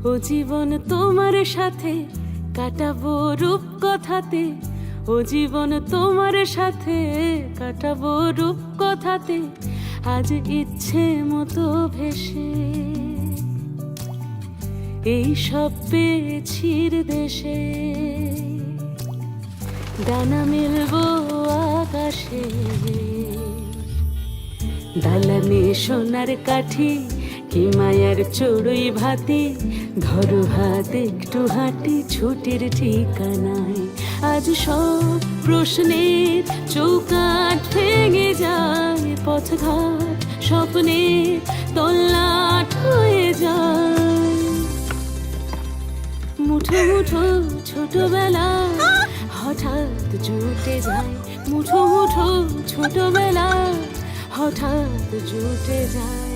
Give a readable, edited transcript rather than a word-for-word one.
ও জীবন তোমার সাথে কাটাবো রূপ কথাতে, ও জীবন তোমার সাথে কাটাবো রূপ কথাতে, আজ ইচ্ছে মতো ভেসে এই সব পেয়েছির দেশে। ডানা মেলবো আকাশে, দালানে সোনার কাঠি, কি মায়ার চড়ুই ভাতি, ধরো হাত একটু হাঁটি ছুটির ঠিকানায়। আজ সব প্রশ্নের চৌকাঠ ভেঙে যায়, পথঘাট স্বপ্নে তল্লাট হয়ে যায়। মুঠো মুঠো ছোটবেলা হঠাৎ জুটে যায়, মুঠো মুঠো ছোটবেলা হঠাৎ জুটে যায়।